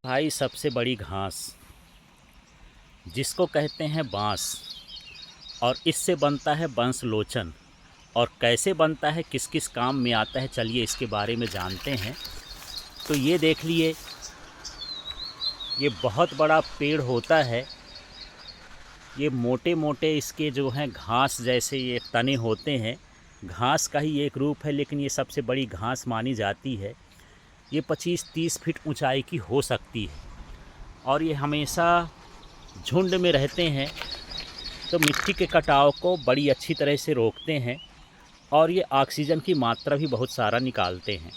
भाई सबसे बड़ी घास जिसको कहते हैं बांस, और इससे बनता है बंसलोचन। और कैसे बनता है, किस किस काम में आता है, चलिए इसके बारे में जानते हैं। तो ये देख लिए, ये बहुत बड़ा पेड़ होता है। ये मोटे मोटे इसके जो हैं घास जैसे ये तने होते हैं। घास का ही एक रूप है, लेकिन ये सबसे बड़ी घास मानी जाती है। ये 25-30 फीट ऊंचाई की हो सकती है और ये हमेशा झुंड में रहते हैं, तो मिट्टी के कटाव को बड़ी अच्छी तरह से रोकते हैं और ये ऑक्सीजन की मात्रा भी बहुत सारा निकालते हैं।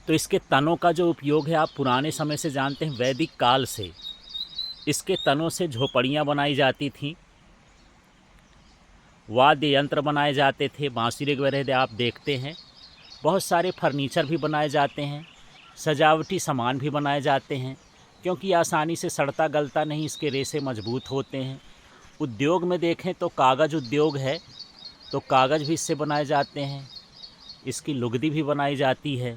तो इसके तनों का जो उपयोग है, आप पुराने समय से जानते हैं, वैदिक काल से इसके तनों से झोपड़ियाँ बनाई जाती थीं, वाद्य यंत्र बनाए जाते थे, बांसुरी वगैरह आप देखते हैं। बहुत सारे फर्नीचर भी बनाए जाते हैं, सजावटी सामान भी बनाए जाते हैं, क्योंकि आसानी से सड़ता गलता नहीं, इसके रेशे मजबूत होते हैं। उद्योग में देखें तो कागज़ उद्योग है, तो कागज़ भी इससे बनाए जाते हैं। इसकी लुगदी भी बनाई जाती है,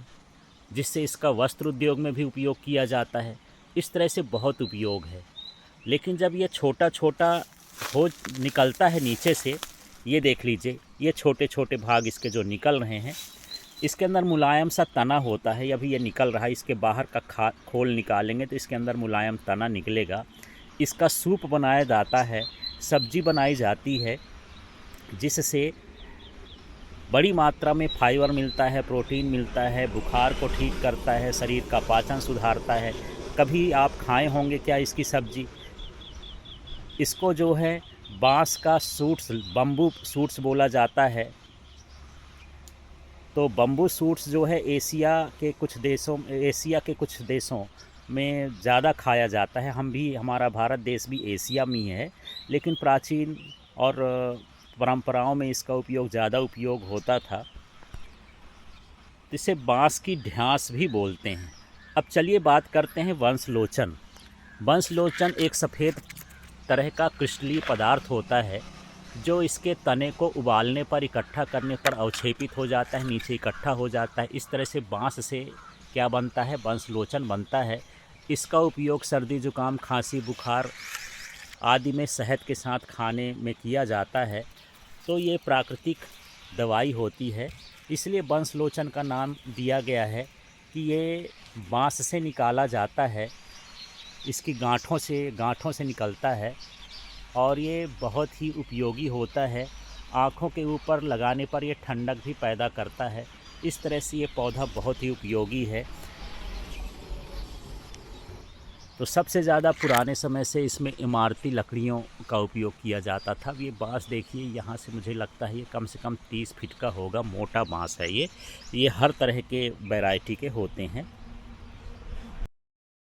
जिससे इसका वस्त्र उद्योग में भी उपयोग किया जाता है। इस तरह से बहुत उपयोग है। लेकिन जब ये छोटा छोटा हो निकलता है नीचे से, ये देख लीजिए, ये छोटे छोटे भाग इसके जो निकल रहे हैं, इसके अंदर मुलायम सा तना होता है। अभी ये निकल रहा है, इसके बाहर का खोल निकालेंगे तो इसके अंदर मुलायम तना निकलेगा। इसका सूप बनाया जाता है, सब्जी बनाई जाती है, जिससे बड़ी मात्रा में फाइबर मिलता है, प्रोटीन मिलता है, बुखार को ठीक करता है, शरीर का पाचन सुधारता है। कभी आप खाए होंगे क्या इसकी सब्जी? इसको जो है बांस का सूट्स, बम्बू सूट्स बोला जाता है। तो बम्बू सूट्स जो है एशिया के कुछ देशों में ज़्यादा खाया जाता है। हम भी, हमारा भारत देश भी एशिया में ही है, लेकिन प्राचीन और परंपराओं में इसका उपयोग ज़्यादा उपयोग होता था। इसे बांस की ढ्यांस भी बोलते हैं। अब चलिए बात करते हैं बंसलोचन। बंसलोचन एक सफ़ेद तरह का क्रिस्टलीय पदार्थ होता है, जो इसके तने को उबालने पर, इकट्ठा करने पर अवक्षेपित हो जाता है, नीचे इकट्ठा हो जाता है। इस तरह से बांस से क्या बनता है? बंसलोचन बनता है। इसका उपयोग सर्दी जुकाम, खांसी, बुखार आदि में शहद के साथ खाने में किया जाता है। तो ये प्राकृतिक दवाई होती है, इसलिए बंसलोचन का नाम दिया गया है कि ये बांस से निकाला जाता है, इसकी गांठों से निकलता है और ये बहुत ही उपयोगी होता है। आँखों के ऊपर लगाने पर ये ठंडक भी पैदा करता है। इस तरह से ये पौधा बहुत ही उपयोगी है। तो सबसे ज़्यादा पुराने समय से इसमें इमारती लकड़ियों का उपयोग किया जाता था। ये बांस देखिए, यहाँ से मुझे लगता है ये कम से कम 30 फीट का होगा, मोटा बांस है ये। हर तरह के वैरायटी के होते हैं।